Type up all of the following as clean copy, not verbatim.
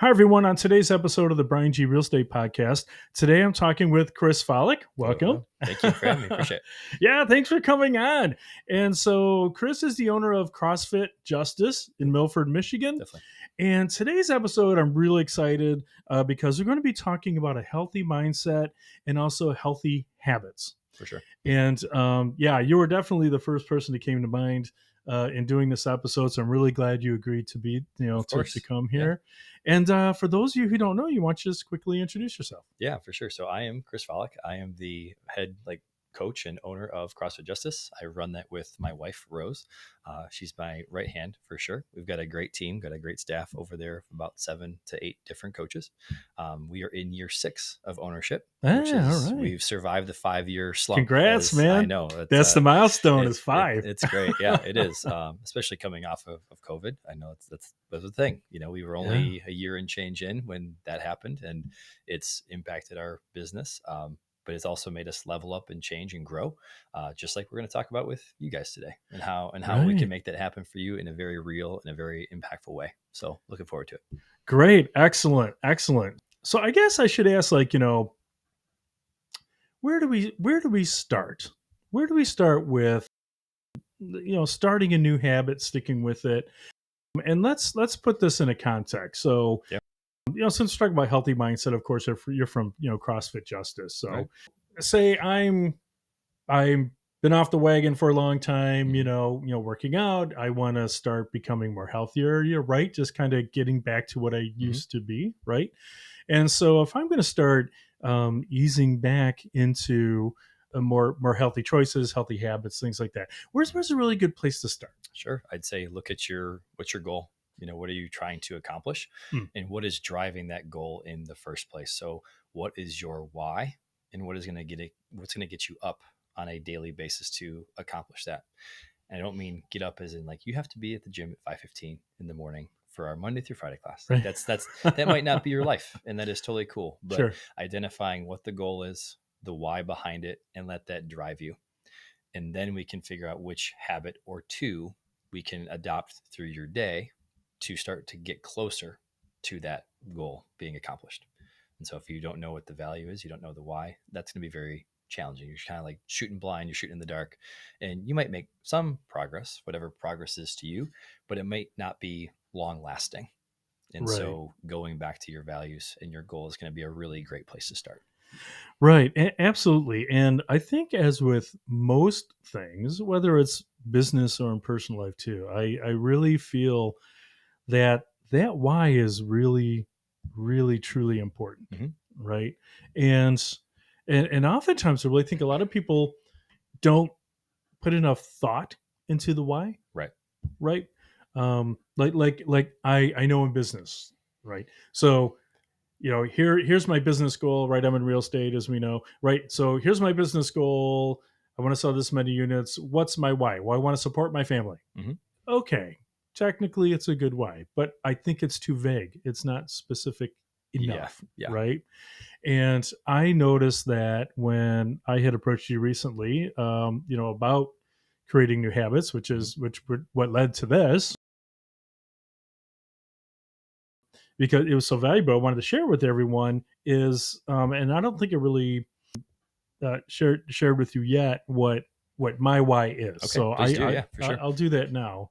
Hi, everyone. On today's episode of the Bryan G Real Estate podcast, today I'm talking with Chris Follick. Welcome. Hello. Thank you for having me. Appreciate it. Yeah, thanks for coming on. And so, Chris is the owner of CrossFit Justice in Milford, Michigan. Definitely. And today's episode, I'm really excited because we're going to be talking about a healthy mindset and also healthy habits. For sure. And yeah, you were definitely the first person that came to mind in doing this episode. So I'm really glad you agreed to be, to come here. Yeah. And for those of you who don't know you, why don't you just quickly introduce yourself? Yeah, for sure. So I am Chris Follick. I am the head coach and owner of CrossFit Justice. I run that with my wife, Rose. She's my right hand for sure. We've got a great team, got a great staff over there, about 7 to 8 different coaches. We are in year 6 of ownership, which is, all right. We've survived the 5-year slump. Congrats, man. I know. That's the milestone is 5. It's great. Yeah, it is. Especially coming off of COVID. I know that's the thing. We were only a year and change in when that happened, and it's impacted our business. But it's also made us level up and change and grow, just like we're going to talk about with you guys today, and how we can make that happen for you in a very real and a very impactful way. So looking forward to it. Great. Excellent. So I guess I should ask, where do we start? Where do we start with, starting a new habit, sticking with it? And let's put this in a context. So, yeah. Since we're talking about healthy mindset, of course, you're from, CrossFit Justice. So say I'm been off the wagon for a long time, working out. I want to start becoming more healthier. You're right. Just kind of getting back to what I used to be. Right. And so if I'm going to start easing back into more healthy choices, healthy habits, things like that, where's a really good place to start? Sure. I'd say look at what's your goal? What are you trying to accomplish? And what is driving that goal in the first place? So what is your why, and what's going to get you up on a daily basis to accomplish that? And I don't mean get up as in you have to be at the gym at 5:15 in the morning for our Monday through Friday class. Right. That might not be your life, and that is totally cool. But sure. Identifying what the goal is, the why behind it, and let that drive you. And then we can figure out which habit or two we can adopt through your day to start to get closer to that goal being accomplished. And so if you don't know what the value is, you don't know the why, that's going to be very challenging. You're kind of like shooting blind, you're shooting in the dark, and you might make some progress, whatever progress is to you, but it might not be long lasting. And so going back to your values and your goal is going to be a really great place to start. Right. Absolutely. And I think as with most things, whether it's business or in personal life too, I really feel that why is really, really, truly important. Right. And oftentimes I really think a lot of people don't put enough thought into the why. Right. I know in business. Right. So, here's my business goal, right? I'm in real estate, as we know, right? So here's my business goal. I want to sell this many units. What's my why? Well, I want to support my family. Okay. Technically, it's a good why, but I think it's too vague. It's not specific enough, right? And I noticed that when I had approached you recently, about creating new habits, which what led to this, because it was so valuable, I wanted to share with everyone is, and I don't think it really shared with you yet what my why is. Okay, so for sure. I'll do that now.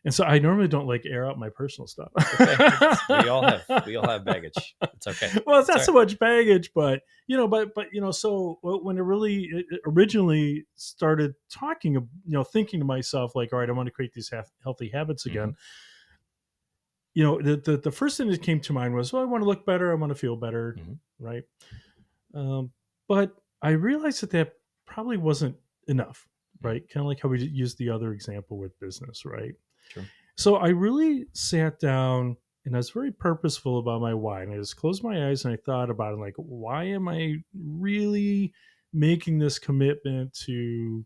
And so I normally don't air out my personal stuff. Okay. we all have baggage. It's okay. Well, it's not so much baggage, but so when it originally started talking, thinking to myself all right, I want to create these healthy habits again. The first thing that came to mind was, well, I want to look better. I want to feel better. Right. But I realized that probably wasn't enough, right? Kind of like how we used the other example with business, right? Sure. So I really sat down and I was very purposeful about my why. And I just closed my eyes and I thought about it, why am I really making this commitment to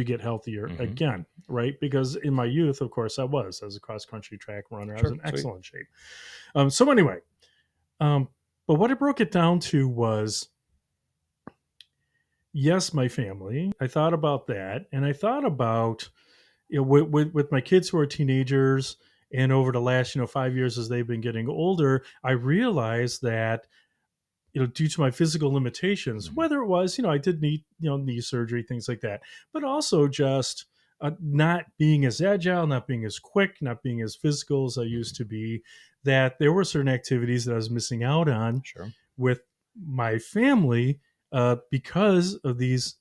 get healthier again, right? Because in my youth, of course, I was a cross-country track runner. I was in excellent shape. So anyway, but what I broke it down to was, yes, my family. I thought about that, and I thought about with my kids who are teenagers, And over the last, 5 years as they've been getting older, I realized that, due to my physical limitations, Mhm. whether it was, I did need, knee surgery, things like that, but also just not being as agile, not being as quick, not being as physical as I used Mhm. to be, that there were certain activities that I was missing out on Sure. with my family because of these,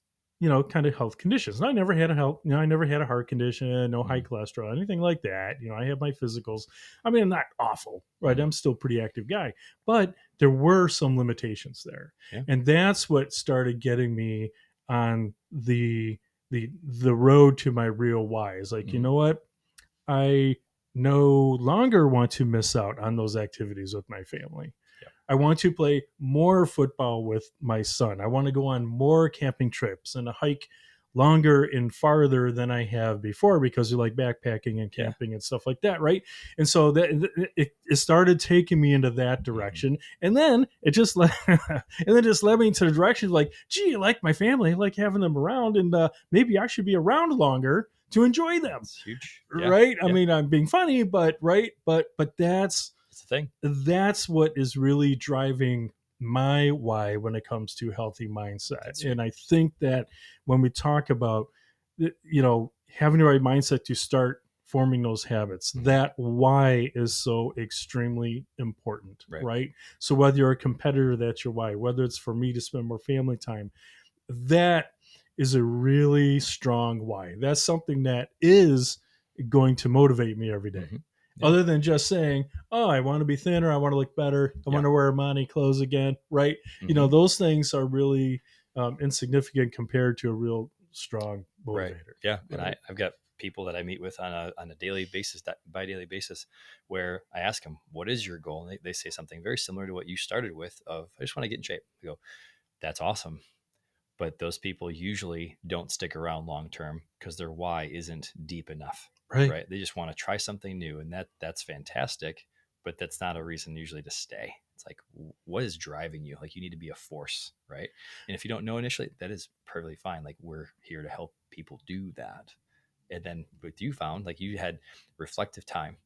kind of health conditions. And I never had a health, I never had a heart condition, no high Mhm. cholesterol, anything like that. I had my physicals. I mean, I'm not awful, right? Mhm. I'm still a pretty active guy, but there were some limitations there, Yeah. and that's what started getting me on the road to my real why. Is like, you Mhm. know what? I no longer want to miss out on those activities with my family. Yep. I want to play more football with my son. I want to go on more camping trips and hike longer and farther than I have before because you like backpacking and Yeah. camping and stuff like that, right? And so that it started taking me into that Mhm. direction, and then it just led, and then just led me into the direction of like, gee, I like my family, I like having them around, and maybe I should be around longer to enjoy them, That's huge. Yeah. right? I Yeah. mean, I'm being funny, but right, but That's the thing. that's what is really driving my why when it comes to healthy mindset. That's And sweet. I think that when we talk about having the right mindset to start forming those habits, Mhm. that why is so extremely important, Right. right? So whether you're a competitor, that's your why. Whether it's for me to spend more family time, that is a really strong why. That's something that is going to motivate me every day. Mhm. Yeah. Other than just saying, "Oh, I want to be thinner, I want to look better, I Yeah. want to wear Armani clothes again," right? Mhm. Those things are really insignificant compared to a real strong Right. motivator, Yeah. And right? I've got people that I meet with on a daily basis, that by daily basis, where I ask them, what is your goal? And they say something very similar to what you started with of, I just want to get in shape. I go, that's awesome. But those people usually don't stick around long term because their why isn't deep enough, Right. right? They just want to try something new, and that's fantastic, but that's not a reason usually to stay. It's like, what is driving you? Like, you need to be a force, right? And if you don't know initially, that is perfectly fine. Like, we're here to help people do that. And then what you found, like, you had reflective time,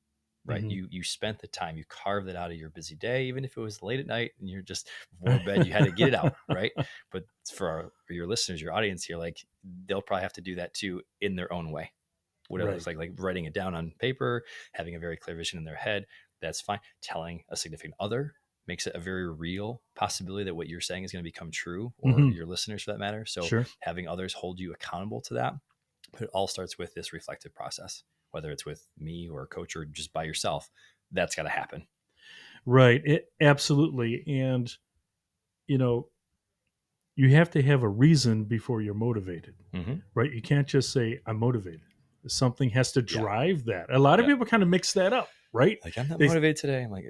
right? Hmm. You spent the time, you carved it out of your busy day, even if it was late at night and you're just before bed, you had to get it out, right? But for your listeners, your audience here, like, they'll probably have to do that too in their own way. Whatever it looks Right. like writing it down on paper, having a very clear vision in their head, that's fine. Telling a significant other makes it a very real possibility that what you're saying is going to become true, or Hmm. your listeners for that matter. So Sure. having others hold you accountable to that, but it all starts with this reflective process, whether it's with me or a coach or just by yourself. That's got to happen. Right. Absolutely. And you know, you have to have a reason before you're motivated, Mm-hmm. right? You can't just say, I'm motivated. Something has to Yeah. drive that. A lot of Yeah. people kind of mix that up, right? Like, I'm not They, motivated today. I'm like,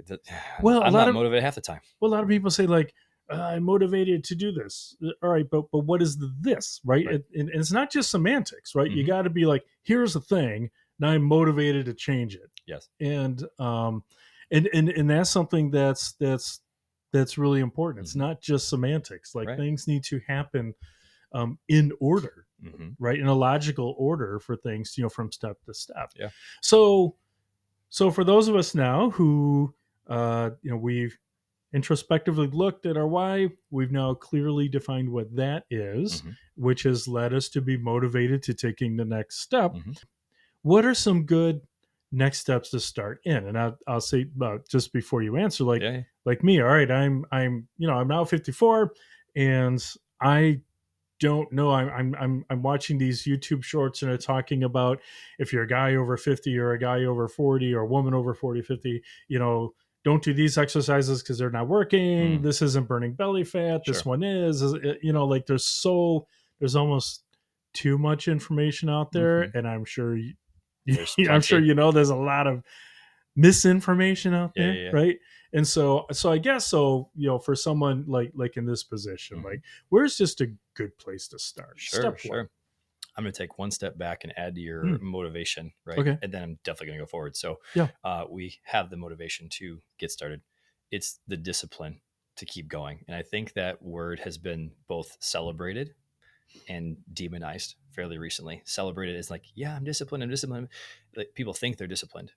well, a I'm lot not of, motivated half the time. well, a lot of people say like, I'm motivated to do this. All right, but what is the this, right? Right. And it's not just semantics, right? You Mm-hmm. got to be like, here's the thing. Now I'm motivated to change it, Yes. and and that's something that's really important. It's Mm-hmm. not just semantics. Like Right. things need to happen in order, Mm-hmm. right? In a logical order for things, from step to step. Yeah. So, so for those of us now who, we've introspectively looked at our why, we've now clearly defined what that is, Mm-hmm. which has led us to be motivated to taking the next step. Mm-hmm. What are some good next steps to start in? And I'll say just before you answer, Yeah. Yeah. like me, all right, I'm now 54, and I don't know. I'm watching these YouTube shorts and they're talking about if you're a guy over 50 or a guy over 40 or a woman over 40, 50, don't do these exercises because they're not working. Mm. This isn't burning belly fat. This Sure. one is, like there's almost too much information out Mm-hmm. there. And I'm sure, There's I'm sure, plenty. there's a lot of misinformation out Yeah. there, Yeah. Yeah. right? And so I guess so, for someone like in this position, Mm-hmm. like where's just a good place to start? Sure. Step one. Sure. I'm going to take one step back and add to your Hmm. motivation, right? Okay. And then I'm definitely going to go forward. So Yeah. we have the motivation to get started. It's the discipline to keep going. And I think that word has been both celebrated and demonized fairly recently. Celebrated is like, yeah, I'm disciplined. I'm disciplined. Like, people think they're disciplined,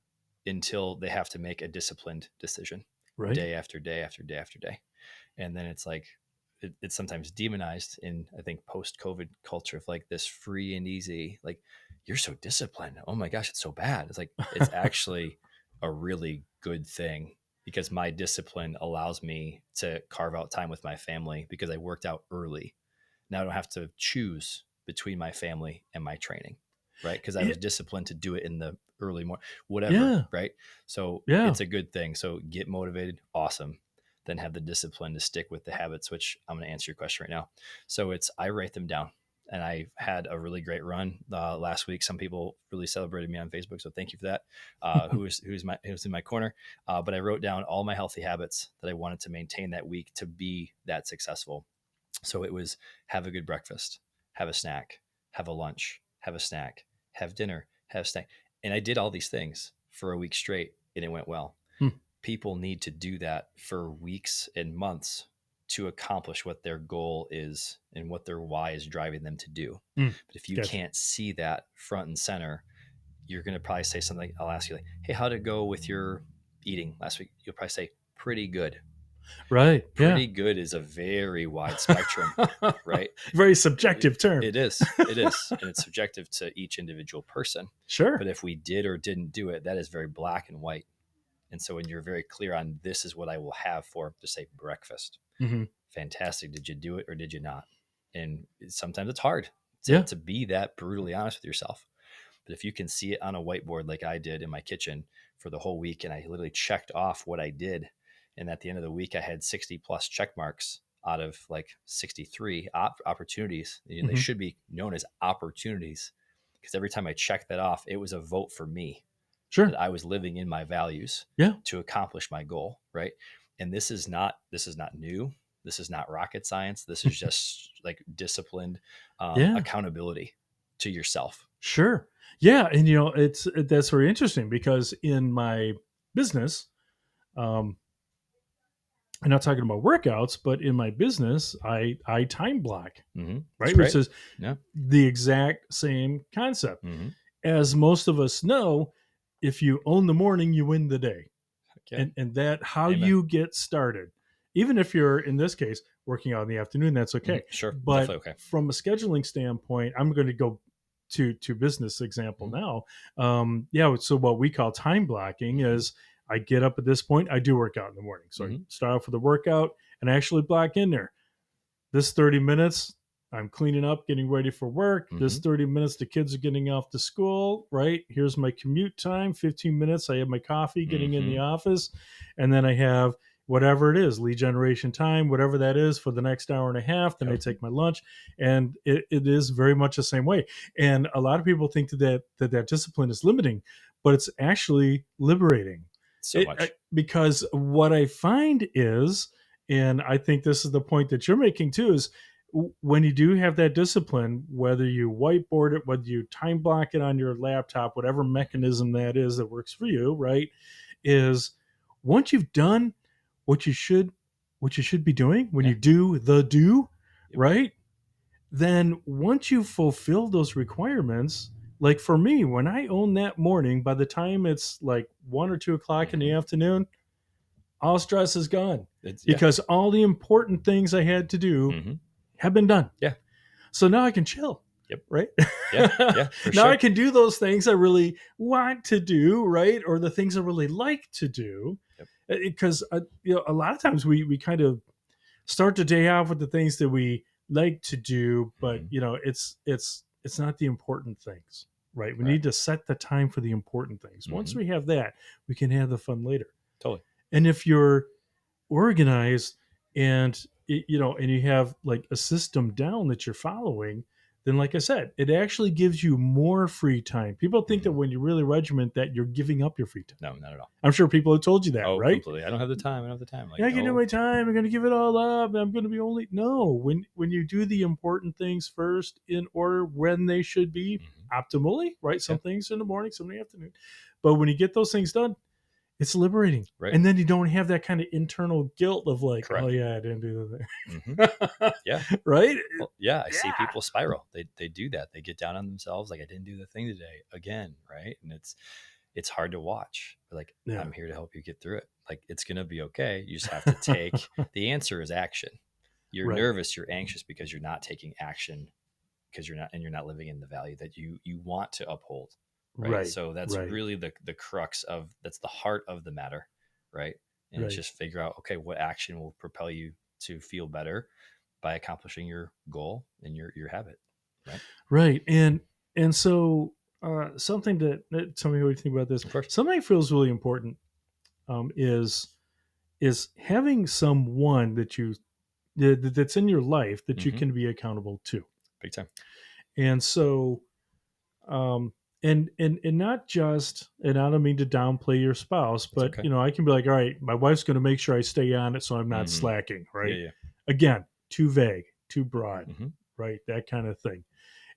until they have to make a disciplined decision Right. day after day after day after day. And then it's like, it's sometimes demonized in, I think, post-COVID culture of like this free and easy, like, you're so disciplined. Oh my gosh, it's so bad. It's like, it's actually a really good thing, because my discipline allows me to carve out time with my family because I worked out early. Now I don't have to choose between my family and my training, right? Because I was It, disciplined to do it in the early morning, whatever, yeah. right? So Yeah. it's a good thing. So get motivated, awesome. Then have the discipline to stick with the habits, which I'm going to answer your question right now. So it's, I write them down. And I had a really great run last week. Some people really celebrated me on Facebook, so thank you for that. Who's in my corner? But I wrote down all my healthy habits that I wanted to maintain that week to be that successful. So it was, have a good breakfast, have a snack, have a lunch, have a snack, have dinner, have a snack. And I did all these things for a week straight, and it went well. Hmm. People need to do that for weeks and months to accomplish what their goal is and what their why is driving them to do. Hmm. But if you Gotcha. can't see that front and center, you're going to probably say something. I'll ask you like, hey, how'd it go with your eating last week? You'll probably say, pretty good. Right. Yeah. Pretty good is a very wide spectrum, right? Very subjective term. It is. It is. And it's subjective to each individual person. Sure. But if we did or didn't do it, that is very black and white. And so when you're very clear on, this is what I will have for, just say, breakfast, Mm-hmm. fantastic. Did you do it or did you not? And sometimes it's hard Yeah. to be that brutally honest with yourself. But if you can see it on a whiteboard like I did in my kitchen for the whole week, and I literally checked off what I did, and at the end of the week, I had 60 plus check marks out of like 63 opportunities. And they Mm-hmm. should be known as opportunities, because every time I checked that off, it was a vote for me Sure. that I was living in my values Yeah. to accomplish my goal. Right. And this is not new. This is not rocket science. This is just like disciplined Yeah. accountability to yourself. Sure. Yeah. And that's very interesting because in my business, um, I'm not talking about workouts, but in my business, I time block, Mm-hmm. That's right? Which great. is Yeah. the exact same concept. Mm-hmm. As most of us know, if you own the morning, you win the day. Okay. And that how Amen. you get started. Even if you're, in this case, working out in the afternoon, that's okay. Mm-hmm. Sure. But Definitely okay. from a scheduling standpoint, I'm going to go to business example now. Yeah, so what we call time blocking is I get up at this point, I do work out in the morning. So I start off with a workout and I actually block in there. This 30 minutes, I'm cleaning up, getting ready for work. This 30 minutes, the kids are getting off to school, right? Here's my commute time, 15 minutes. I have my coffee, getting in the office. And then I have whatever it is, lead generation time, whatever that is for the next hour and a half. Then I take my lunch. And it is very much the same way. And a lot of people think that discipline is limiting, but it's actually liberating. So much. Because what I find is, and I think this is the point that you're making too, is when you do have that discipline, whether you whiteboard it, whether you time block it on your laptop, whatever mechanism that is that works for you, right? Is once you've done what you should be doing, when you do the do, right? Then once you fulfill those requirements, like for me, when I own that morning, by the time it's like 1 or 2 o'clock in the afternoon, all stress is gone because all the important things I had to do have been done. Yeah. So now I can chill. Yep. Right. Yeah. For Now sure. I can do those things I really want to do. Right. Or the things I really like to do. Because a lot of times we kind of start the day off with the things that we like to do, but it's not the important things. Right. We need to set the time for the important things. Once we have that, we can have the fun later. Totally. And if you're organized and and you have like a system down that you're following, then like I said, it actually gives you more free time. People think that when you really regiment that you're giving up your free time. No, not at all. I'm sure people have told you that, right? Completely. I don't have the time. Like, yeah, I can do my time. I'm going to give it all up. I'm going to be only when you do the important things first in order when they should be optimally, right? Some things in the morning, some in the afternoon. But when you get those things done, it's liberating. Right. And then you don't have that kind of internal guilt of like, Correct. oh yeah, I didn't do the thing. Yeah. Right? Well, I see people spiral. They do that. They get down on themselves. Like, I didn't do the thing today again. Right. And it's hard to watch. But like, Yeah. I'm here to help you get through it. Like, it's going to be okay. You just have to take the answer is action. You're Right. nervous, you're anxious because you're not taking action, because you're not living in the value that you want to uphold. Right. Right. So that's Right. really the crux of, that's the heart of the matter. Right. And it's Right. just figure out, okay, what action will propel you to feel better by accomplishing your goal and your habit. Right. Right. And so something tell me what you think about this. Of course. Something that feels really important is having someone that's in your life that you Mm-hmm. can be accountable to. Big time. And so um and not just, and I don't mean to downplay your spouse, It's but okay. you know, I can be like, all right, my wife's going to make sure I stay on it so I'm not Mm-hmm. slacking, Yeah. right? Yeah. Again, too vague, too broad, Mm-hmm. right? That kind of thing.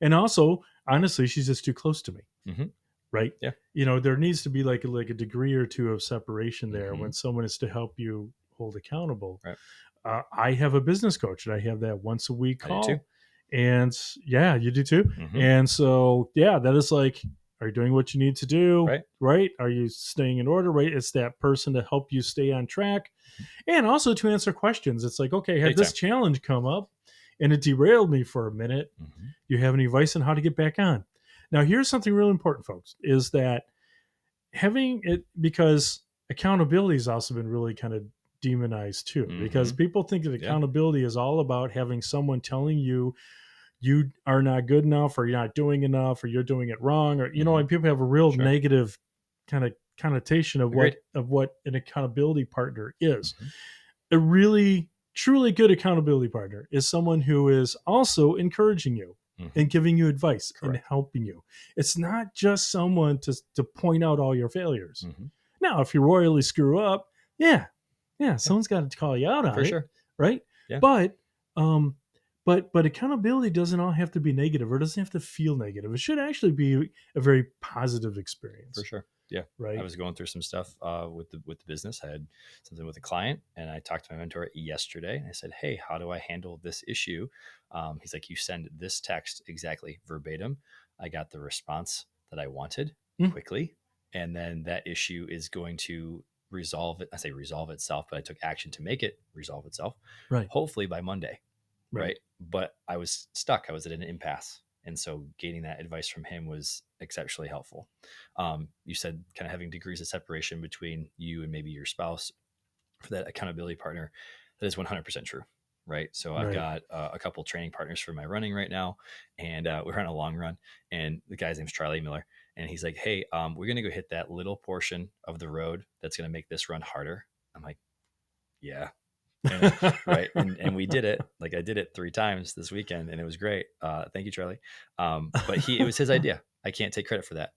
And also, honestly, she's just too close to me, Mm-hmm. right? Yeah. You know, there needs to be like a degree or two of separation there Mm-hmm. when someone is to help you hold accountable. Right. I have a business coach, and I have that once a week I do too. call. And yeah, you do too. Mm-hmm. And so, yeah, that is like, are you doing what you need to do? Right. Right? Are you staying in order? Right? It's that person to help you stay on track and also to answer questions. It's like, okay, had Big this time. challenge come up and it derailed me for a minute. Mm-hmm. Do you have any advice on how to get back on? Now, here's something really important, folks, is that having it, because accountability has also been really kind of demonized too, because Mm-hmm. people think that Yeah. accountability is all about having someone telling you you are not good enough, or you're not doing enough, or you're doing it wrong, or you know, Mm-hmm. and people have a real Sure. negative kind of connotation of Agreed. what an accountability partner is. Mm-hmm. A really truly good accountability partner is someone who is also encouraging you Mm-hmm. and giving you advice and Correct. helping you. It's not just someone to point out all your failures. Mm-hmm. Now, if you royally screw up, yeah, Yeah. someone's got to call you out on For it, sure. right? Yeah. But um, but accountability doesn't all have to be negative, or doesn't have to feel negative. It should actually be a very positive For experience, sure. Yeah. I right? was going through some stuff with the business. I had something with a client, and I talked to my mentor yesterday, and I said, "Hey, how do I handle this issue?" He's like, "You send this text exactly verbatim. I got the response that I wanted Mm, quickly, and then that issue is going to resolve it. I say resolve itself, but I took action to make it resolve itself. right, Hopefully by Monday, right, right? But I was stuck. I was at an impasse. And so gaining that advice from him was exceptionally helpful. You said kind of having degrees of separation between you and maybe your spouse for that accountability partner. That is 100% true. Right. So I've right. got a couple training partners for my running right now, and we're on a long run. And the guy's name's Charlie Miller. And he's like, "Hey, we're going to go hit that little portion of the road that's going to make this run harder." I'm like, "Yeah, and right, and we did it. Like, I did it 3 times this weekend, and it was great. Thank you, Charlie. But it was his idea. I can't take credit for that.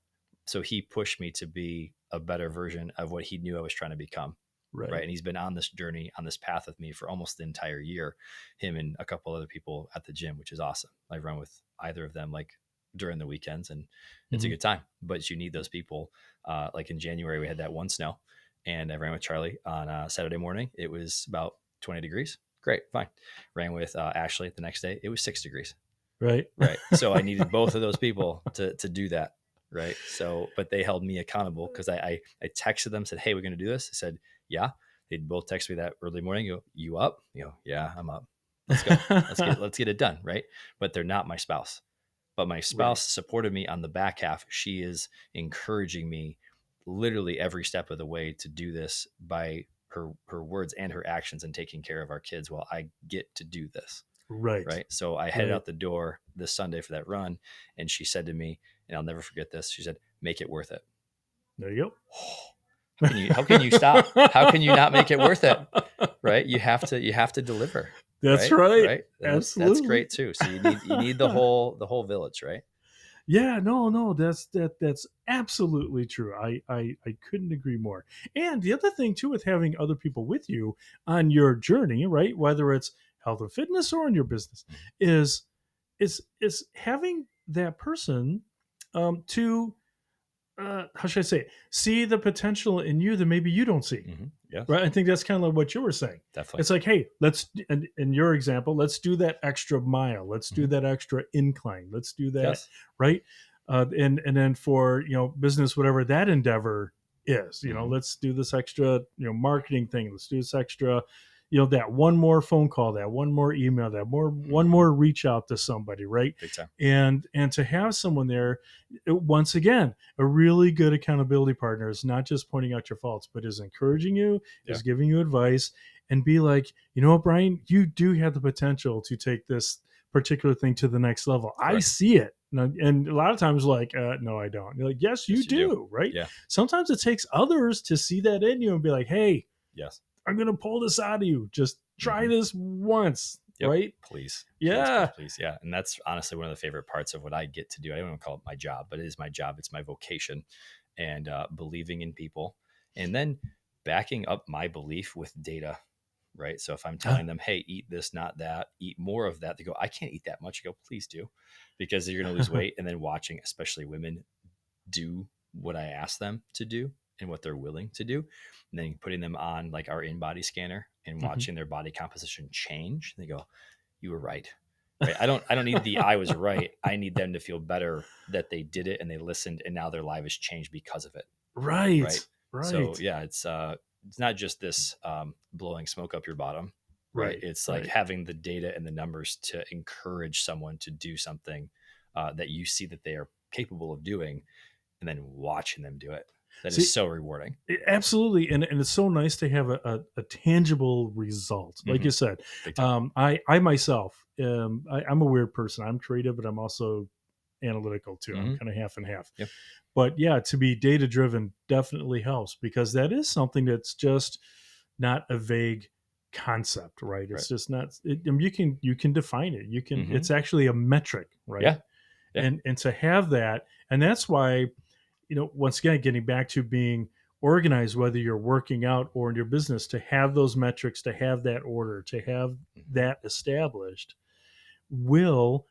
So he pushed me to be a better version of what he knew I was trying to become. Right. Right. And he's been on this journey, on this path with me for almost the entire year, him and a couple other people at the gym, which is awesome. I run with either of them like during the weekends, and it's a Mhm. good time. But you need those people. Like in January, we had that one snow, and I ran with Charlie on Saturday morning. It was about 20 degrees. Great, fine. Ran with Ashley the next day. It was 6 degrees. Right. Right. So I needed both of those people to do that. Right. So, but they held me accountable because I texted them, said, "Hey, we're going to do this." I said, "Yeah." They'd both text me that early morning. You up? Yeah, I'm up. Let's go. Let's get it done. Right. But they're not my spouse. But my Right. spouse supported me on the back half. She is encouraging me literally every step of the way to do this by her words and her actions, and taking care of our kids while I get to do this. Right. Right. So I headed Right. out the door this Sunday for that run, and she said to me, and I'll never forget this. She said, "Make it worth it." There you How can you stop? How can you not make it worth it? go. Right. You have to deliver. That's Right. right. Right. And that's Absolutely. great too. So you need the whole village. Right. Yeah, no, that's absolutely true. I couldn't agree more. And the other thing too with having other people with you on your journey, right? Whether it's health and fitness or in your business, is is having that person to how should I say it? See the potential in you that maybe you don't see. Mm-hmm. Yes, Right. I think that's kind of like what you were saying. definitely. It's like, hey, let's, in your example, let's do that extra mile. Let's do Mm-hmm. that extra incline. Let's do that. Yes. Right. And then for, business, whatever that endeavor is, Hmm. let's do this extra, marketing thing. Let's do this extra, that one more phone call, that one more email, that one Hmm. more reach out to somebody, right? Big time. And to have someone there, once again, a really good accountability partner is not just pointing out your faults, but is encouraging you, Yeah. is giving you advice, and be like, you know what, Brian, you do have the potential to take this particular thing to the next level. I Correct. see it. And a lot of times, like, no, I don't. You're like, yes, you Yes, you do. do, right? Yeah. Sometimes it takes others to see that in you and be like, hey, Yes. I'm going to pull this out of you. Just try Hmm. this once, Yep. right? Please, please, please, Yeah. please. Yeah. And that's honestly one of the favorite parts of what I get to do. I don't want to call it my job, but it is my job. It's my vocation, and believing in people, and then backing up my belief with data. Right. So if I'm telling them, hey, eat this, not that, eat more of that, they go, I can't eat that much. You go, please do, because you're going to lose weight. And then watching, especially women, do what I ask them to do and what they're willing to do. And then putting them on like our in-body scanner and Mhm. watching their body composition change. They go, you were right. Right. I don't need the I was right. I need them to feel better that they did it and they listened and now their life has changed because of it. Right. Right. So Right. yeah, it's not just this blowing smoke up your bottom, right? Right. It's like Right. having the data and the numbers to encourage someone to do something that you see that they are capable of doing, and then watching them do it. That is See, so rewarding. absolutely, and it's so nice to have a tangible result. Like Hmm. you said, Big time. I myself, I'm a weird person. I'm creative, but I'm also analytical too. I'm Hmm. kind of half and half. Yep. But yeah, to be data driven definitely helps, because that is something that's just not a vague concept, right? Right. It's just not. I mean, you can define it. You can. Hmm. It's actually a metric, right? Yeah. Yeah. And to have that, and that's why, once again, getting back to being organized, whether you're working out or in your business, to have those metrics, to have that order, to have Hmm. that established, will,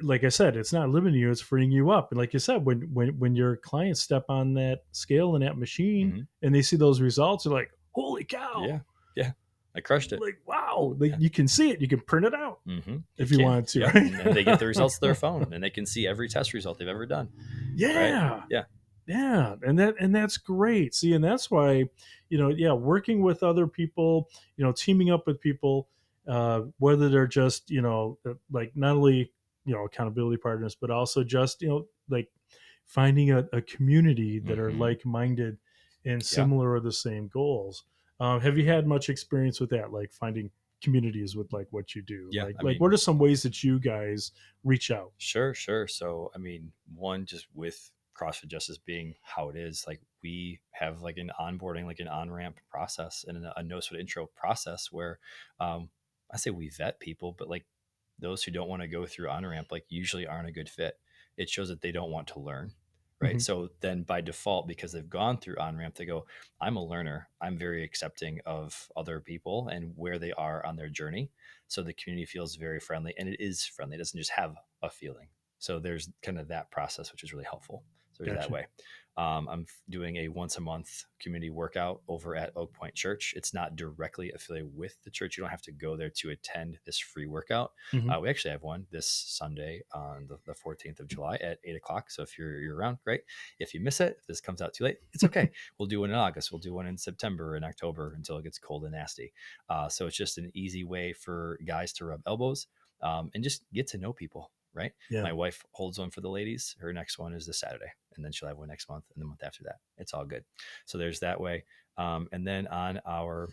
like I said, it's not limiting you, it's freeing you up. And like you said, when your clients step on that scale and that machine Hmm. and they see those results, they're like, holy cow, Yeah. Yeah. I crushed it. like, wow, like, Yeah. you can see it, you can print it out You if you can. wanted to, Yep. And then they get the results to their right? phone and they can see every test result they've ever done. Right. Yeah. Yeah. Yeah, and that's great. See, and that's why, yeah, working with other people, teaming up with people, whether they're just, like, not only, accountability partners, but also just, like, finding a community that are Hmm. like-minded and Yeah. similar or the same goals. Have you had much experience with that, like finding communities with like what you do? Yeah. Like what are some ways that you guys reach out? Sure, sure. So, I mean, one, just with CrossFit Justice being how it is, like we have like an onboarding, like an on ramp process and a no sweat intro process where I say we vet people, but like those who don't want to go through on ramp, like usually aren't a good fit. It shows that they don't want to learn. Right. Hmm. So then by default, because they've gone through on ramp, they go, I'm a learner. I'm very accepting of other people and where they are on their journey. So the community feels very friendly, and it is friendly. It doesn't just have a feeling. So there's kind of that process, which is really helpful. So there's that Gotcha. way. I'm doing a once a month community workout over at Oak Point Church. It's not directly affiliated with the church. You don't have to go there to attend this free workout. Hmm. We actually have one this Sunday on the 14th of July at 8 o'clock. So if you're around, great. If you miss it, if this comes out too late, it's okay. We'll do one in August. We'll do one in September and October until it gets cold and nasty. So it's just an easy way for guys to rub elbows and just get to know people, right? Yeah. My wife holds one for the ladies. Her next one is this Saturday, and then she'll have one next month and the month after that. It's all good. So there's that way. And then on our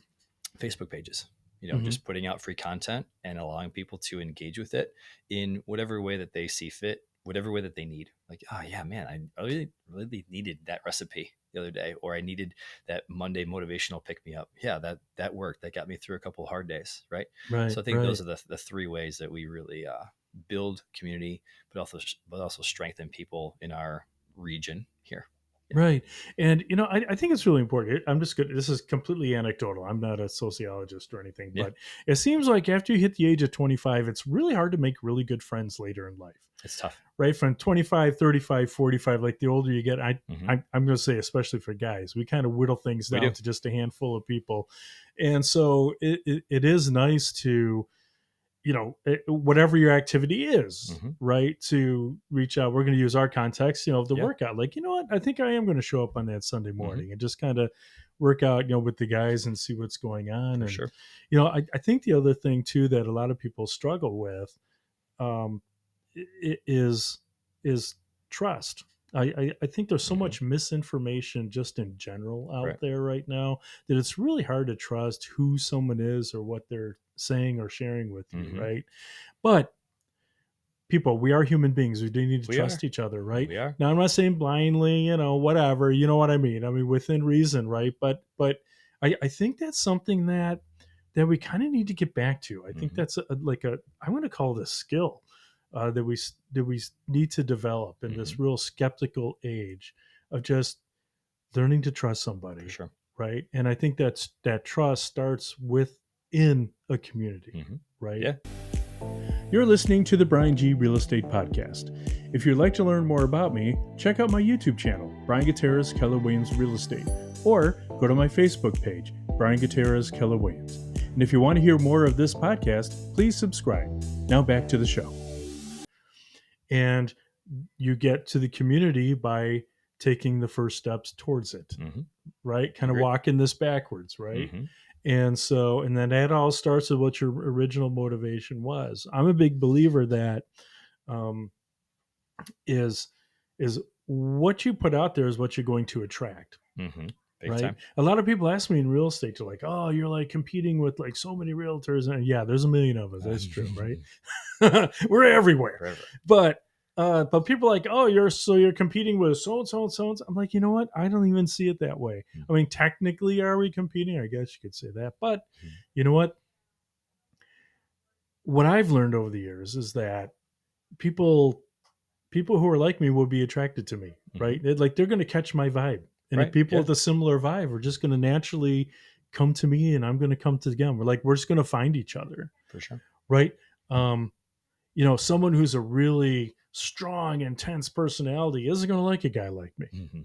Facebook pages, Hmm. just putting out free content and allowing people to engage with it in whatever way that they see fit, whatever way that they need. Like, oh yeah, man, I really, really needed that recipe the other day, or I needed that Monday motivational pick me up. Yeah, that worked. That got me through a couple of hard days, right? Right. So I think Right. those are the three ways that we really build community, but also strengthen people in our region here. Yeah. Right. And, I think it's really important. I'm just good. This is completely anecdotal. I'm not a sociologist or anything, Yeah. but it seems like after you hit the age of 25, it's really hard to make really good friends later in life, It's tough. right? From 25, 35, 45, like the older you get, Hmm. I'm going to say, especially for guys, we kind of whittle things We down do. to just a handful of people. And so it is nice to, whatever your activity is, Mm-hmm. right? To reach out. We're going to use our context, of the Yeah. workout. Like, you know what? I think I am going to show up on that Sunday Mm-hmm. morning and just kind of work out, with the guys and see what's going on. For And, sure. I think the other thing too that a lot of people struggle with um, is trust. I think there's so Mm-hmm. much misinformation just in general out Right. there right now that it's really hard to trust who someone is or what they're saying or sharing with you, Mm-hmm. right? But people, we are human beings. We do need to We are. trust each other, right? We are. Now, I'm not saying blindly, whatever, you know what I mean? I mean, within reason, right? But I think that's something that we kind of need to get back to. I think Mm-hmm. that's I'm going to call it a skill that we need to develop in Mm-hmm. this real skeptical age of just learning to trust For somebody, sure. right? And I think that trust starts within a community, Mm-hmm. right? Yeah. You're listening to the Bryan G Real Estate Podcast. If you'd like to learn more about me, check out my YouTube channel, Bryan Gutierrez Keller Williams Real Estate, or go to my Facebook page, Bryan Gutierrez Keller Williams. And if you want to hear more of this podcast, please subscribe. Now back to the show. And you get to the community by taking the first steps towards it, Mm-hmm. right? Kind of Agreed. walking this backwards, right? Mm-hmm. And then that all starts with what your original motivation was. I'm a big believer that um, is what you put out there is what you're going to attract, Mm-hmm. Big right? time. A lot of people ask me in real estate, they're like, "Oh, you're like competing with like so many realtors," and yeah, there's a million of us. That's true, right? We're everywhere, Forever. but people are like, "Oh, you're competing with so and so and so and so." I'm like, you know what? I don't even see it that way. Mm-hmm. I mean, technically, are we competing? I guess you could say that, but Mm-hmm. you know what? What I've learned over the years is that people who are like me will be attracted to me, Mm-hmm. right? They're going to catch my vibe, and if Right. people Yeah. with a similar vibe are just going to naturally come to me, and I'm going to come to them. We're just going to find each other, For sure. right? Um, someone who's a really strong, intense personality isn't going to like a guy like me, Mm-hmm.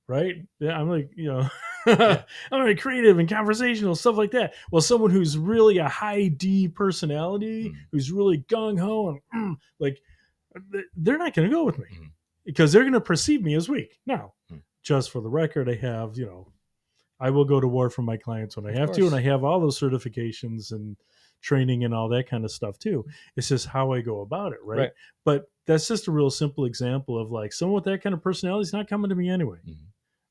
right? Yeah, I'm like, Yeah. I'm very creative and conversational, stuff like that. Well, someone who's really a high D personality, Mm-hmm. who's really gung ho and like, they're not going to go with me Mm-hmm. because they're going to perceive me as weak. Now, Mm-hmm. just for the record, I will go to war for my clients when I Of have to, and course. I have all those certifications and training and all that kind of stuff too. It's just how I go about it, right? Right. But that's just a real simple example of like someone with that kind of personality is not coming to me anyway, Mm-hmm.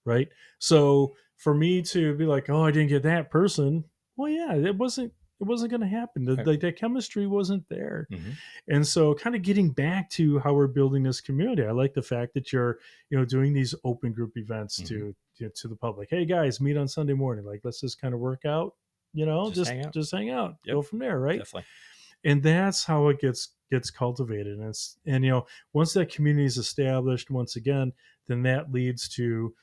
right? So for me to be like, oh, I didn't get that person, well, yeah, it wasn't going to happen. Right. Like that chemistry wasn't there. Mm-hmm. And so kind of getting back to how we're building this community, I like the fact that you're, doing these open group events Mm-hmm. to the public. Hey guys, meet on Sunday morning. Like, let's just kind of work out, Just hang out. just hang out, Yep. go from there. Right. Definitely. And that's how it gets cultivated. And once that community is established, once again, then that leads to,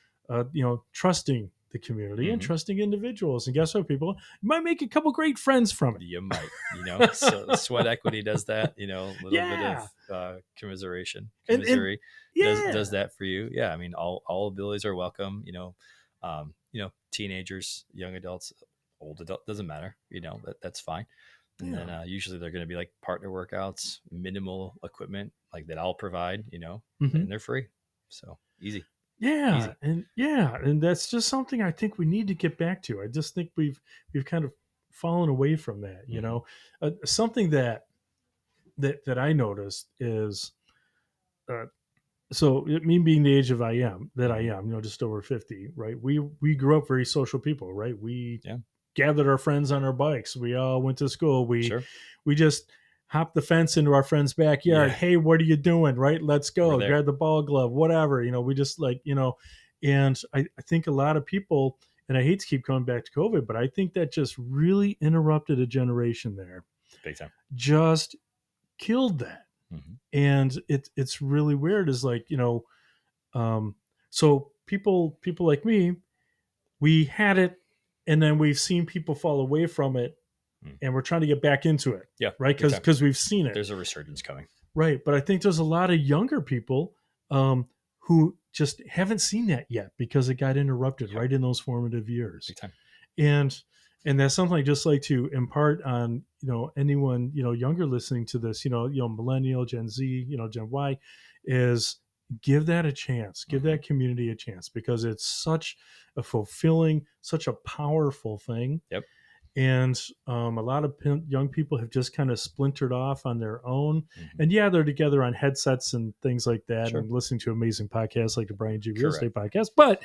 trusting the community and Mm-hmm. trusting individuals. And guess what, people? You might make a couple great friends from You might, so sweat equity does that, a little bit Yeah. of commiseration, And commisery does yeah. that for you. Yeah. I mean, all abilities are welcome, teenagers, young adults, old adult, doesn't matter, that's fine. And Yeah. then usually they're going to be like partner workouts, minimal equipment like that I'll provide, Mhm. and they're free. So easy. Yeah, Easy. and that's just something I think we need to get back to. I just think we've kind of fallen away from that. Mm-hmm. Something that I noticed is, uh, so me being the age of I Mm-hmm. am, just over 50, right? We grew up very social people, right? We Yeah. gathered our friends on our bikes. We all went to school. We Sure. we just hopped the fence into our friend's backyard. Yeah. Hey, what are you doing? Right? Let's We're go. there. Grab the ball glove, whatever. We just and I think a lot of people, and I hate to keep coming back to COVID, but I think that just really interrupted a generation there. Big time. Just killed that. Mm-hmm. And it's really weird is like, um, so people like me, we had it, and then we've seen people fall away from it, Mm. and we're trying to get back into it, Yeah. right? Big time. Because we've seen it, There's a resurgence coming. right? But I think there's a lot of younger people who just haven't seen that yet because it got interrupted Yep. right in those formative years, Big time. and that's something I just like to impart on anyone, younger listening to this, millennial, Gen Z, Gen Y, is give that a chance, give Mm-hmm. that community a chance, because it's such a fulfilling, such a powerful thing. Yep. And a lot of young people have just kind of splintered off on their own. Mm-hmm. And yeah, they're together on headsets and things like that, Sure. and listening to amazing podcasts like the Bryan G Real Correct. Estate podcast. But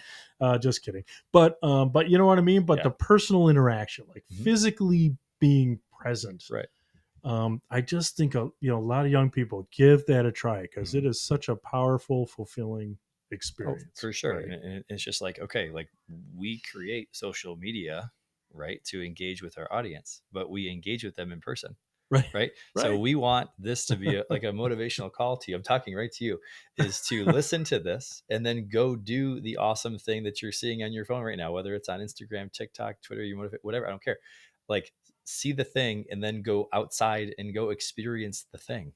just kidding. But you know what I mean. But Yeah. the personal interaction, like Mm-hmm. physically being present, Right. I just think a lot of young people give that a try, because Mm-hmm. it is such a powerful, fulfilling Oh, experience. for sure. Right. And it's just like, okay, like we create social media, right, to engage with our audience, but we engage with them in person, Right. right? So Right. we want this to be like a motivational call to you. I'm talking right to you, is to listen to this and then go do the awesome thing that you're seeing on your phone right now, whether it's on Instagram, TikTok, Twitter, you motivate, whatever, I don't care. Like, see the thing and then go outside and go experience the thing,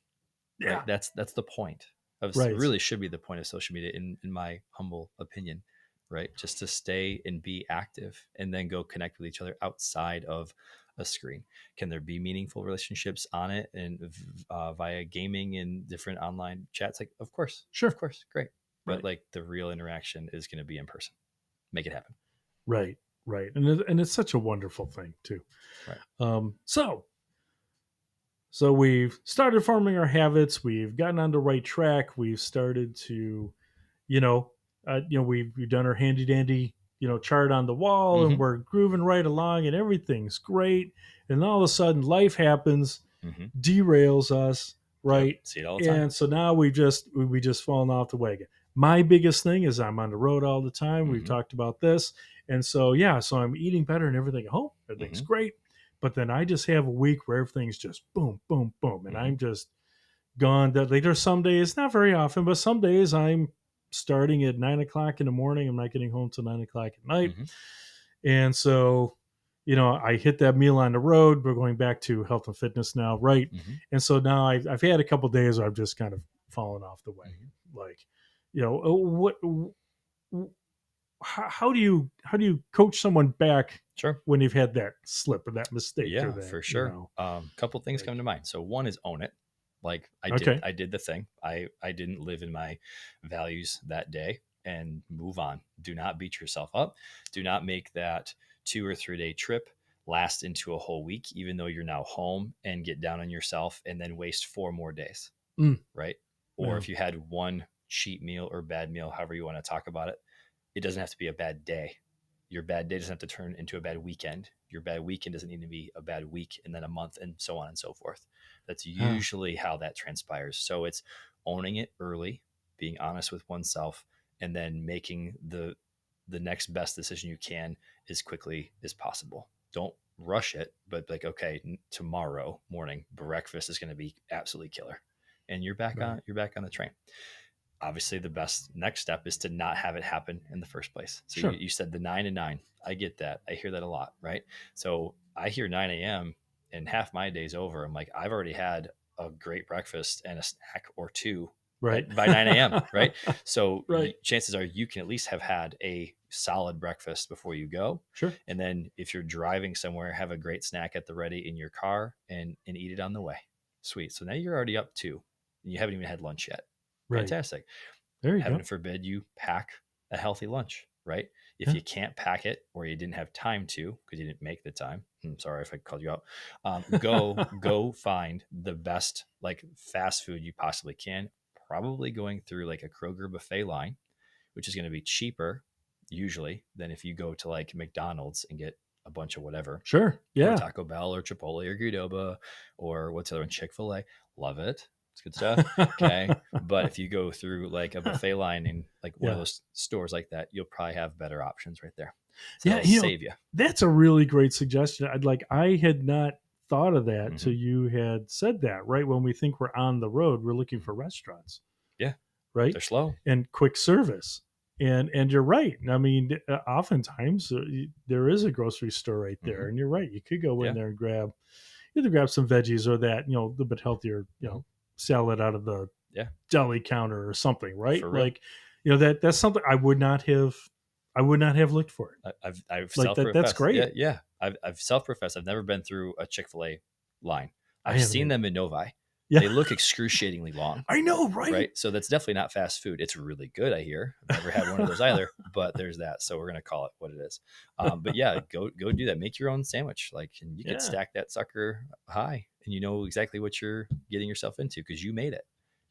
right? Yeah. That's the point of, Right. really should be the point of social media, in my humble opinion, right? Just to stay and be active and then go connect with each other outside of a screen. Can there be meaningful relationships on it and via gaming and different online chats? Like, Sure. of course, great. But Right. like the real interaction is going to be in person. Make it happen. Right. Right. And it's such a wonderful thing too. Right. So we've started forming our habits. We've gotten on the right track. We've started to, you know, we've done our handy dandy, chart on the wall, and Mm-hmm. we're grooving right along, and everything's great. And all of a sudden, life happens, Mm-hmm. derails us, Yep. right? See it all the time. And so now we just fallen off the wagon. My biggest thing is I'm on the road all the time. We've Mm-hmm. talked about this, and so yeah, so I'm eating better and everything at home. Everything's Mm-hmm. great, but then I just have a week where everything's just boom, boom, boom, and Mm-hmm. I'm just gone. That later, some days, not very often, but some days I'm starting at 9 o'clock in the morning. I'm not getting home till 9 o'clock at night, Mm-hmm. and so I hit that meal on the road. We're going back to health and fitness now, right? Mm-hmm. And so now I've had a couple days where I've just kind of fallen off the wagon. Mm-hmm. Like, what? How do you coach someone back Sure. when you've had that slip or that mistake or Yeah, that for sure. Couple things like come to mind. So one is own it. Like okay, I did the thing. I didn't live in my values that day, and move on. Do not beat yourself up. Do not make that 2 or 3 day trip last into a whole week, even though you're now home, and get down on yourself and then waste 4 more days. mm, Right. Or yeah, if you had one cheat meal or bad meal, however you want to talk about it, it doesn't have to be a bad day. Your bad day doesn't have to turn into a bad weekend. Your bad weekend doesn't need to be a bad week and then a month, and so on and so forth. That's yeah, usually how that transpires. So it's owning it early, being honest with oneself, and then making the next best decision you can as quickly as possible. Don't rush it, but like, okay, tomorrow morning breakfast is going to be absolutely killer, and right, you're back on the train. Obviously, the best next step is to not have it happen in the first place. So sure, you said the 9 to 9. I get that. I hear that a lot, right? So I hear 9 a.m. and half my day's over. I'm like, I've already had a great breakfast and a snack or two right, by 9 a.m., right? So right, chances are you can at least have had a solid breakfast before you go. sure, And then if you're driving somewhere, have a great snack at the ready in your car, and eat it on the way. Sweet. So now you're already up 2, and you haven't even had lunch yet. right. Fantastic. There you Heaven go. forbid you pack a healthy lunch, right? If Yeah, you can't pack it, or you didn't have time to because you didn't make the time, I'm sorry if I called you out. Go find the best like fast food you possibly can. Probably going through like a Kroger buffet line, which is going to be cheaper usually than if you go to like McDonald's and get a bunch of whatever, sure, or yeah. Taco Bell or Chipotle or Qdoba, or what's the other one, Chick-fil-A. Love it. It's good stuff. Okay. But if you go through like a buffet line in like one of Yeah, those stores like that, you'll probably have better options right there. So yeah. that'll save you. That's a really great suggestion. I had not thought of that Mm-hmm. till you had said that. Right when we think we're on the road, we're looking for restaurants, Yeah. right, They're slow. and quick service. And you're right. I mean, oftentimes there is a grocery store right Mm-hmm. there, and you're right. You could go in Yeah. there and either grab some veggies or that a little bit healthier Mm-hmm. salad out of the Yeah. deli counter or something, right? For real. Like, that's something I would not have looked for it. I've Like that. That's self-professed. Yeah. great. Yeah. I've self-professed. I've never been through a Chick-fil-A line. I I've haven't seen either. them in Novi. Yeah. They look excruciatingly long, I know, right? right? So that's definitely not fast food. It's really good, I hear. I've never had one of those either, but there's that. So we're gonna call it what it is. But yeah, go do that. Make your own sandwich. Like, and you could Yeah. stack that sucker high, and you know exactly what you're getting yourself into because you made it,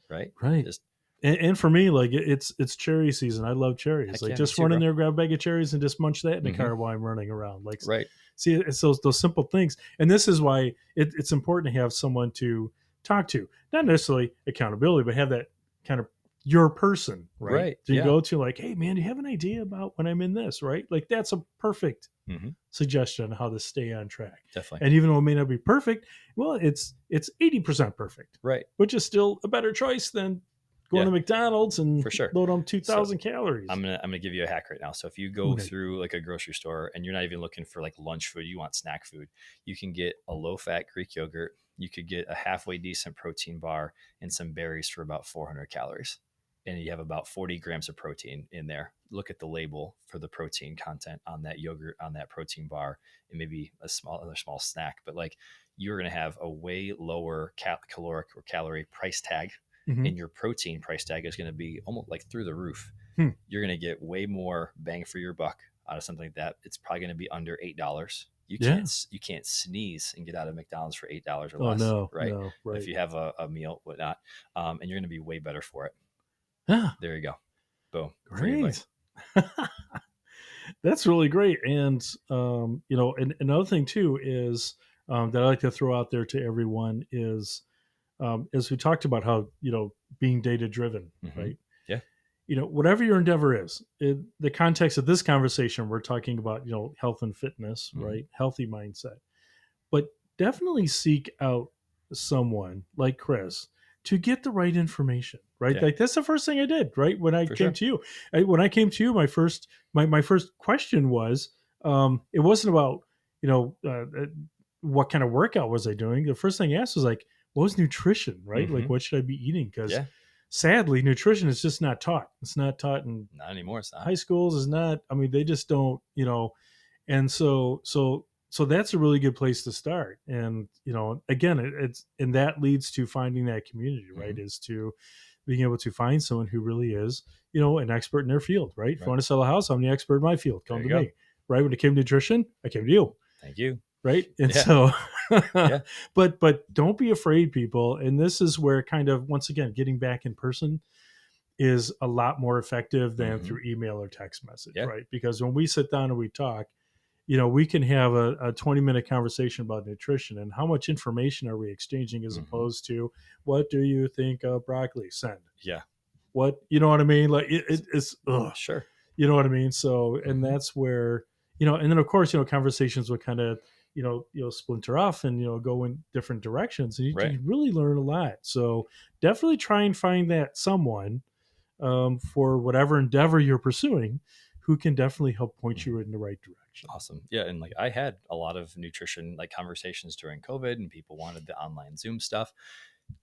right? Right. Just And for me, like it's cherry season. I love cherries. heck Like yeah, me just too, run in bro. there, grab a bag of cherries, and just munch that in the Hmm. car while I'm running around. Like, Right. see, it's those simple things. And this is why it's important to have someone to talk to, not necessarily accountability, but have that kind of your person, right? Right. So you Yeah. go to like, hey man, do you have an idea about when I'm in this, right? Like that's a perfect Hmm. suggestion on how to stay on track. Definitely. And even though it may not be perfect, well, it's 80% perfect, Right. which is still a better choice than going Yeah, to McDonald's and for sure. load on So 2,000 calories. I'm gonna give you a hack right now. So if you Ooh, go nice. through like a grocery store and you're not even looking for like lunch food, you want snack food, you can get a low fat Greek yogurt. You could get a halfway decent protein bar and some berries for about 400 calories. And you have about 40 grams of protein in there. Look at the label for the protein content on that yogurt, on that protein bar, and maybe other small snack. But like you're going to have a way lower caloric or calorie price tag, Mm-hmm. and your protein price tag is going to be almost like through the roof. Hmm. You're going to get way more bang for your buck out of something like that. It's probably going to be under $8. Yeah. You can't sneeze and get out of McDonald's for $8 or Oh less, no, right? no, If right. you have a meal, whatnot, and you're going to be way better for it. Yeah, There you go. Boom. Free advice. great. That's really great. And and another thing too is that I like to throw out there to everyone is as we talked about how being data driven, Hmm. right? Yeah. Whatever your endeavor is, in the context of this conversation, we're talking about health and fitness, Hmm. right? Healthy mindset, but definitely seek out someone like Chris to get the right information, right? Yeah. Like that's the first thing I did, right? When I For came sure. to you, when I came to you, my first question was, it wasn't about what kind of workout was I doing. The first thing I asked was like, what was nutrition, right? Like Hmm. what should I be eating? Because Yeah. sadly, nutrition is just not taught. It's not taught in Not anymore. It's not. high schools. Is not. I mean, they just don't. And so that's a really good place to start. And again, it's and that leads to finding that community, right? Hmm. Is to being able to find someone who really is an expert in their field, right? If you Right. want to sell a house, I'm the expert in my field. There Come you to go. me, right? When it came to nutrition, I came to you, Thank you. right? And Yeah. so, Yeah. but don't be afraid, people. And this is where kind of once again getting back in person is a lot more effective than Hmm. through email or text message, Yeah. right? Because when we sit down and we talk, we can have a 20-minute conversation about nutrition and how much information are we exchanging as Hmm. opposed to what do you think of broccoli? Send. Yeah. What, you know what I mean? Like it's, ugh, Sure. you know what I mean? So, and Hmm. that's where, and then of course, conversations would kind of, splinter off and, go in different directions and Right. you really learn a lot. So definitely try and find that someone for whatever endeavor you're pursuing who can definitely help point Hmm. you in the right direction. Awesome. Yeah. And like I had a lot of nutrition like conversations during COVID, and people wanted the online Zoom stuff,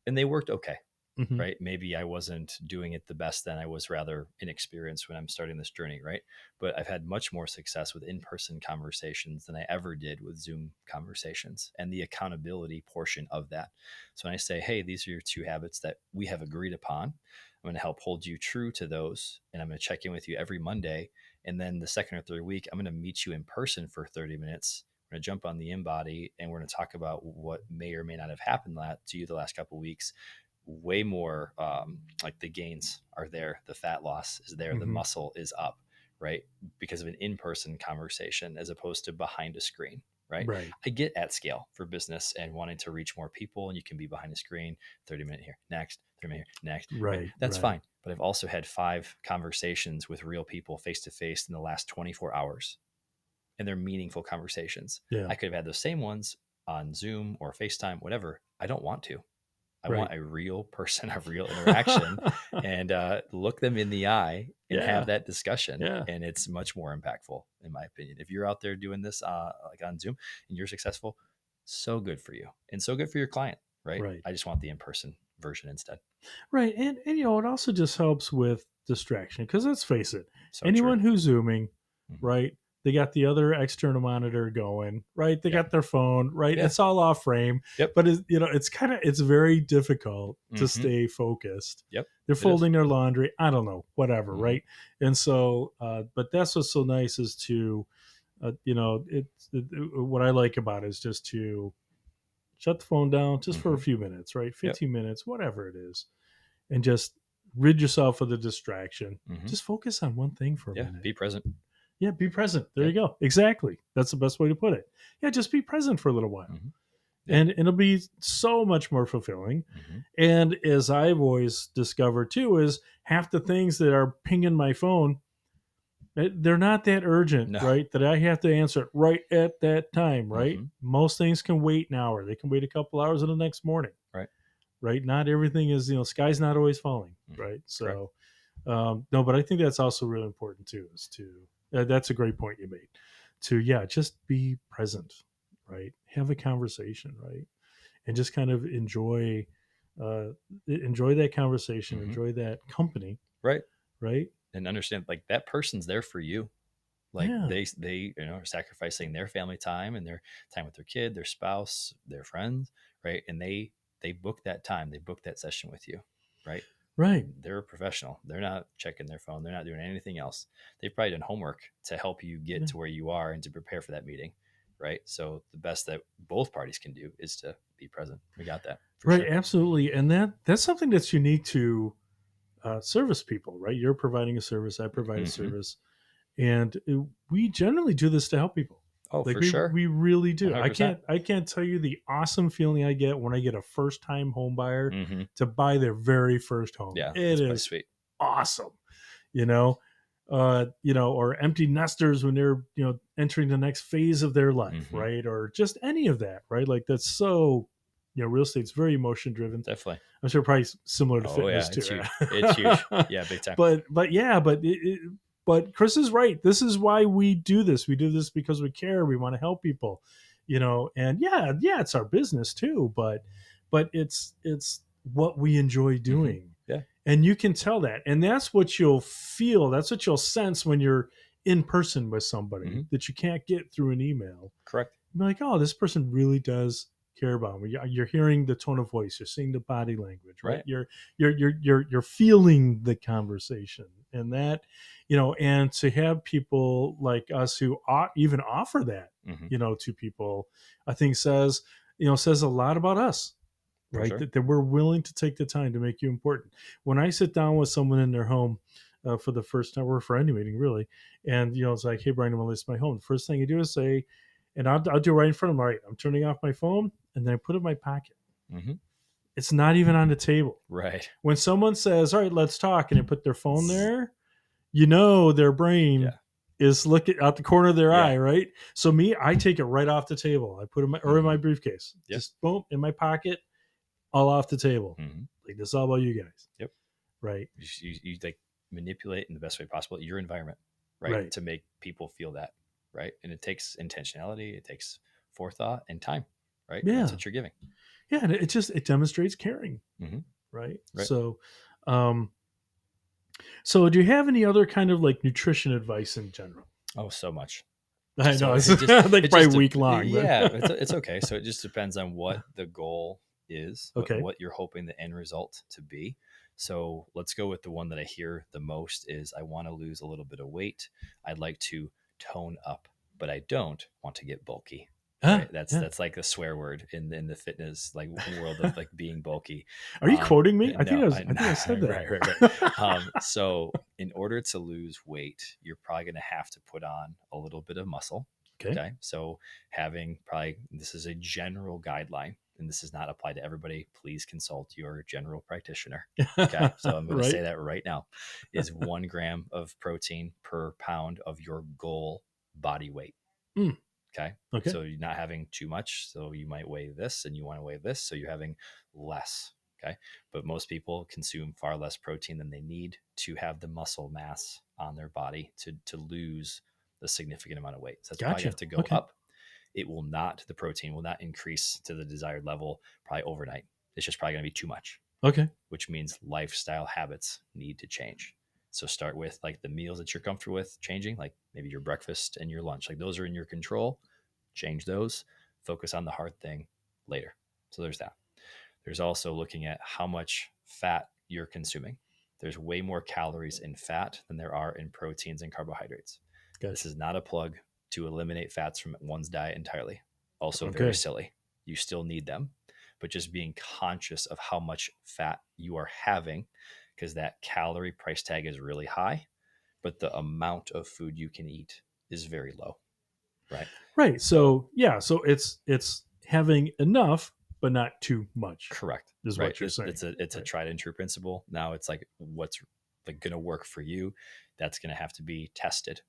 and they worked okay. Hmm. Right. Maybe I wasn't doing it the best then. I was rather inexperienced when I'm starting this journey. Right. But I've had much more success with in person conversations than I ever did with Zoom conversations and the accountability portion of that. So when I say, hey, these are your two habits that we have agreed upon, I'm going to help hold you true to those. And I'm going to check in with you every Monday. And then the second or third week, I'm going to meet you in person for 30 minutes. We're going to jump on the InBody and we're going to talk about what may or may not have happened to you the last couple of weeks. Way more like the gains are there, the fat loss is there, the Hmm. muscle is up, right? Because of an in-person conversation as opposed to behind a screen, right? Right. I get at scale for business and wanting to reach more people, and you can be behind a screen, 30-minute here, next, 30-minute here, next, right? Right. That's Right. fine. But I've also had 5 conversations with real people face to face in the last 24 hours, and they're meaningful conversations. Yeah. I could have had those same ones on Zoom or FaceTime, whatever. I don't want to. I Right. want a real person, a real interaction, and look them in the eye and have Yeah. that discussion. Yeah. And it's much more impactful, in my opinion. If you're out there doing this like on Zoom and you're successful, so good for you and so good for your client, right? Right. I just want the in-person version instead. Right. And it also just helps with distraction because let's face it, So true. anyone who's zooming, Hmm. right? They got the other external monitor going, right? They Yeah. got their phone, right? Yeah. It's all off frame, Yep. but it's very difficult to Mm-hmm. stay focused. Yep. They're It is. folding their laundry. I don't know, whatever, Mm-hmm. right? And so, but that's what's so nice is to, what I like about it is just to shut the phone down just for Mm-hmm. a few minutes, right? Yep. 15 minutes, whatever it is, and just rid yourself of the distraction. Mm-hmm. Just focus on one thing for a Yeah. minute. Be present. Yeah, be present. There Yep. you go. Exactly. That's the best way to put it. Yeah, just be present for a little while. Mm-hmm. Yeah. And it'll be so much more fulfilling. Mm-hmm. And as I've always discovered too, is half the things that are pinging my phone, they're not that urgent, No. right? That I have to answer it right at that time, right? Mm-hmm. Most things can wait an hour. They can wait a couple hours in the next morning, Right. right? Not everything is, sky's not always falling, Mm-hmm. right? Correct. So, no, but I think that's also really important too, is to, that's a great point you made, to, yeah, just be present, right? Have a conversation, right? And just kind of enjoy that conversation, Mm-hmm. enjoy that company, Right. right? And understand like that person's there for you. Like Yeah, they are sacrificing their family time and their time with their kid, their spouse, their friends, right? And they book that time, they book that session with you, right? right. They're a professional. They're not checking their phone. They're not doing anything else. They've probably done homework to help you get Yeah. to where you are and to prepare for that meeting, right? So the best that both parties can do is to be present. We got that for Right, sure. absolutely, and that's something that's unique to service people, right? You're providing a service, I provide a Mm-hmm. service, and we generally do this to help people. Oh, Like for we sure. we really do. I 100%. can't I can't tell you the awesome feeling I get when I get a first time home buyer Mm-hmm. to buy their very first home. Yeah, It that's probably is sweet. awesome, you know. Or empty nesters when they're entering the next phase of their life, Mm-hmm. right? Or just any of that, right? Like that's so, real estate's very emotion driven. Definitely. I'm sure probably similar to Oh fitness yeah, too. it's huge. It's huge. Yeah, big time. But yeah, but Chris is right. This is why we do this. We do this because we care. We want to help people, And yeah, it's our business too. But it's what we enjoy Mm-hmm. doing, Yeah. and you can tell that, and that's what you'll feel. That's what you'll sense when you're in person with somebody Mm-hmm. that you can't get through an email. Correct. You're like, oh, this person really does care about me. You're hearing the tone of voice. You're seeing the body language, right? Right. You're feeling the conversation, and that, and to have people like us who even offer that, Mm-hmm. to people, I think says a lot about us, For right? sure. That we're willing to take the time to make you important. When I sit down with someone in their home for the first time, or for any meeting really, and it's like, hey, Brian, I'm gonna list my home. The first thing you do is say, and I'll do right in front of them. All right, I'm turning off my phone, and then I put it in my pocket. Mm-hmm. It's not even on the table. Right. When someone says, "All right, let's talk," and they put their phone there, their brain Yeah. is looking out the corner of their Yeah. eye, right? So me, I take it right off the table. I put it in my briefcase. Yep. Just boom in my pocket, all off the table. Mm-hmm. Like this is all about you guys. Yep. Right. You like manipulate in the best way possible your environment, right? Right. To make people feel that, right? And it takes intentionality, it takes forethought and time, right? And Yeah. that's what you're giving. Yeah, and it demonstrates caring. Mm-hmm. Right. Right. So do you have any other kind of like nutrition advice in general? Oh, so much. I So know it's it just like it probably just week long. But. yeah, it's okay. So it just depends on what the goal is, Okay. what you're hoping the end result to be. So let's go with the one that I hear the most is I want to lose a little bit of weight. I'd like to tone up, but I don't want to get bulky. Right? That's like a swear word in the fitness like world of like being bulky. Are you quoting me? I think No, I think I said that. Right. So in order to lose weight, you're probably going to have to put on a little bit of muscle. Okay. So having this is a general guideline, and this does not apply to everybody. Please consult your general practitioner. Okay. So I'm going to say that right now is 1 gram of protein per pound of your goal body weight. Mm. Okay. Okay. So you're not having too much. So you might weigh this and you want to weigh this. So you're having less. Okay. But most people consume far less protein than they need to have the muscle mass on their body to lose a significant amount of weight. So that's why you have to go up. The protein will not increase to the desired level probably overnight. It's just probably going to be too much. Okay. Which means lifestyle habits need to change. So start with like the meals that you're comfortable with changing, like maybe your breakfast and your lunch. Like those are in your control. Change those. Focus on the hard thing later. So there's that. There's also looking at how much fat you're consuming. There's way more calories in fat than there are in proteins and carbohydrates. This Gotcha. is not a plug to eliminate fats from one's diet entirely. Also, very Okay. silly. You still need them, but just being conscious of how much fat you are having, because that calorie price tag is really high, but the amount of food you can eat is very low, right? Right. So, So yeah. So it's having enough, but not too much, correct, is right? what you're saying. It's a Right. tried and true principle. Now it's like what's like going to work for you. That's going to have to be tested.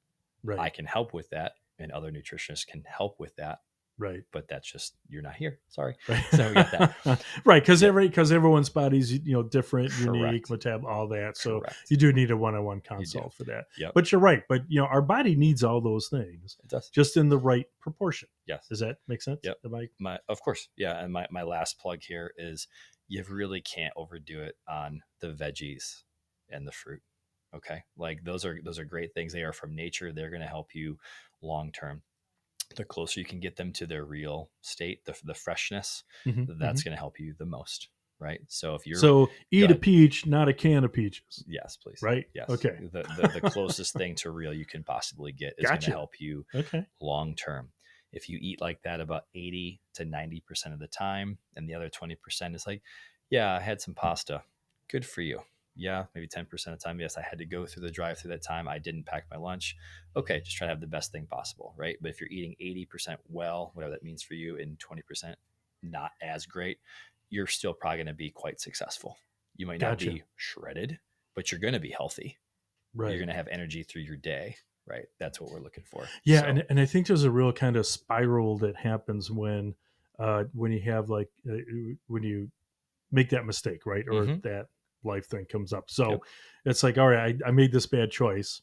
I Right. can help with that, and other nutritionists can help with that, Right. but that's just you're not here. Sorry. Right. So we got that. Right. Because Yep. everyone's body's different, unique, Correct. metab, all that. So Correct. you do need a one-on-one You do. consult for that. Yep. But you're right. But our body needs all those things, It does. just in the right proportion. Yes. Does that make sense? Yep. Am I? Of course. Yeah. And my last plug here is you really can't overdo it on the veggies and the fruit. Okay. Like those are great things. They are from nature. They're going to help you long term. The closer you can get them to their real state, the freshness, Mhm, that's mhm. going to help you the most. Right. So if you're So eat a good, peach, not a can of peaches. yes, please. Right. Yes. Okay. The closest thing to real you can possibly get is going to Gotcha. help you Okay. long term. If you eat like that about 80 to 90% of the time, and the other 20% is like, yeah, I had some pasta. Good for you. Yeah, maybe 10% of the time, yes, I had to go through the drive through that time. I didn't pack my lunch. Okay, just try to have the best thing possible, right? But if you're eating 80% well, whatever that means for you, and 20% not as great, you're still probably going to be quite successful. You might not Gotcha. be shredded, but you're going to be healthy. You're Right. going to have energy through your day, right? That's what we're looking for. Yeah, So, and I think there's a real kind of spiral that happens when you have when you make that mistake, right, or mhm, that life thing comes up. So yep. it's like, all right, I made this bad choice,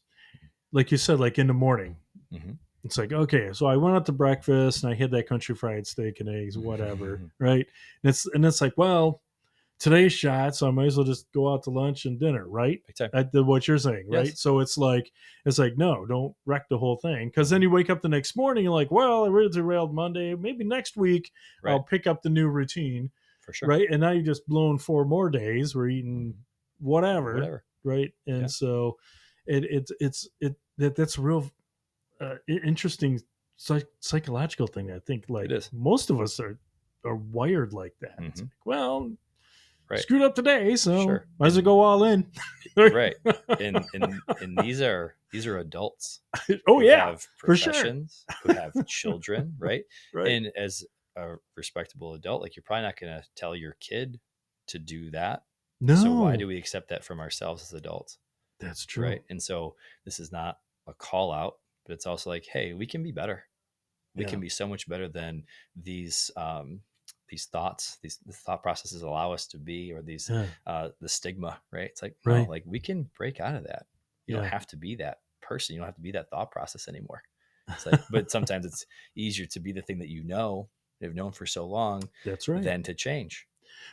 like you said, like in the morning. Mhm. It's like, okay, so I went out to breakfast and I had that country fried steak and eggs, whatever, right? And it's like, well, today's shot, so I might as well just go out to lunch and dinner, right? Big time. What you're saying, right? Yes. So it's like no, don't wreck the whole thing, because then you wake up the next morning and like, well, I really derailed Monday. Maybe next week Right. I'll pick up the new routine, For sure. right? And now you just blown 4 more days. We're eating whatever, Whatever. right? Yeah. And so that's a real interesting psychological thing. I think It like is. most of us are wired like that. It's Mhm. like, well, Right. screwed up today, so Sure. might as well go all in. Right. And these are adults Oh who yeah, have for sure. professions, who have children, right? Right. And as a respectable adult, like you're probably not going to tell your kid to do that. So why do No, we accept that from ourselves as adults, that's true. right? And so this is not a call out, but it's also like, hey, we can be better. We Yeah. can be so much better than these thoughts, the thought processes allow us to be, or these Yeah. the stigma, right? It's like no, Right. like we can break out of that. You don't Yeah. have to be that person. You don't have to be that thought process anymore. It's like, but sometimes it's easier to be the thing that have known for so long That's right. than to change.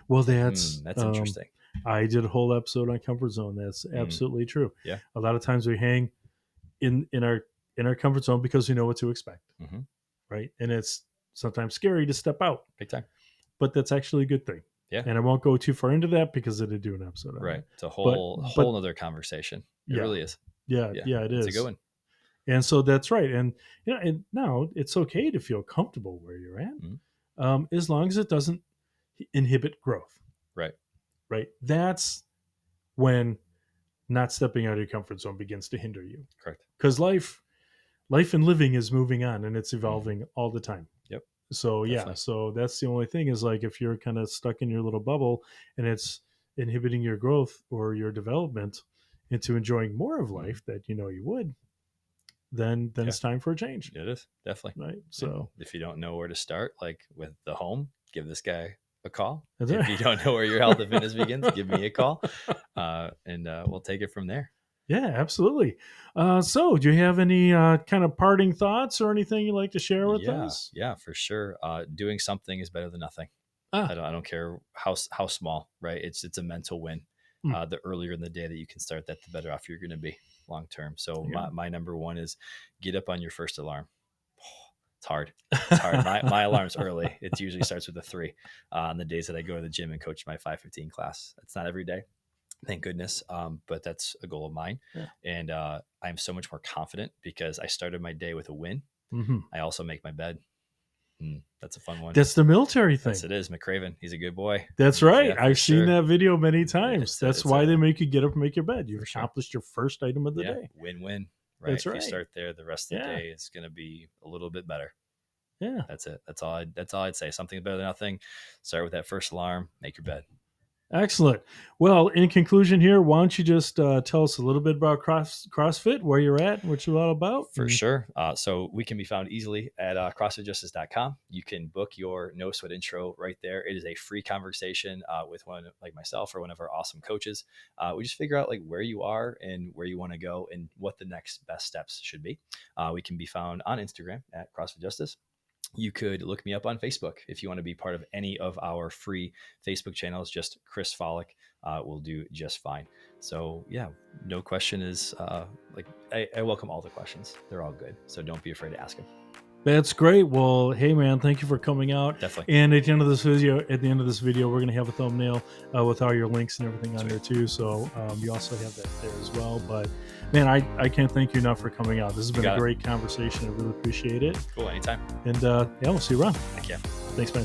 Well, It's like, that's that's interesting. I did a whole episode on comfort zone. That's Mm, absolutely true. yeah. A lot of times we hang in our comfort zone because we know what to expect, Hmm. right? And it's sometimes scary to step out, Big time. but that's actually a good thing. Yeah. And I won't go too far into that because I did do an episode on Right. that. It's a But whole but nother conversation. It yeah, really is. yeah, Yeah. yeah, it It's a good is. one. And so that's right. And and now it's okay to feel comfortable where you're at, Mhm. as long as it doesn't inhibit growth. Right. Right. That's when not stepping out of your comfort zone begins to hinder you, Correct. because life and living is moving on and it's Mhm. evolving all the time. Yep. So yeah, Definitely. so that's the only thing, is like if you're kind of stuck in your little bubble and it's inhibiting your growth or your development into enjoying more of Mhm. life that you would, then Yeah. it's time for a change, It is definitely. right? And So if you don't know where to start, like with the home, give this guy a call. that's If you don't know where your health and fitness begins, give me a call, and we'll take it from there. yeah, absolutely. So do you have any kind of parting thoughts or anything you'd like to share with Yeah, us? yeah, for sure. Doing something is better than nothing. Ah. I don't care how small, right? It's a mental win. The earlier in the day that you can start that, the better off you're going to be long term. So Yeah. my number one is get up on your first alarm. It's hard. It's hard. My alarm's early. It usually starts with a 3 on the days that I go to the gym and coach my 5:15 class. It's not every day, thank goodness. But that's a goal of mine. Yeah. And I'm so much more confident because I started my day with a win. Mm-hmm. I also make my bed. That's a fun one. That's the military thing. Yes, it is. McCraven. He's a good boy. That's right. Yeah, I've seen that video many times. That's why they make you get up and make your bed. You've accomplished your first item of the day. Win-win. Right. That's right. If you start there, the rest of the day is going to be a little bit better. Yeah. That's it. That's all I'd say. Something better than nothing. Start with that first alarm, make your bed. Excellent. Well, in conclusion here, why don't you just tell us a little bit about CrossFit, where you're at, what you're all about? For sure. So we can be found easily at CrossFitJustice.com. You can book your No Sweat intro right there. It is a free conversation with one like myself or one of our awesome coaches. We just figure out like where you are and where you want to go and what the next best steps should be. We can be found on Instagram at CrossFit Justice. You could look me up on Facebook if you want to be part of any of our free Facebook channels. Just Chris Follick will do just fine. So yeah, no question is I welcome all the questions. They're all good. So don't be afraid to ask them. That's great. Well, hey man, thank you for coming out. Definitely. And at the end of this video, we're going to have a thumbnail with all your links and everything on there too. So you also have that there as well. But man, I can't thank you enough for coming out. This has been a great conversation. I really appreciate it. Cool. Anytime. And we'll see you around. Thank you. Thanks, man.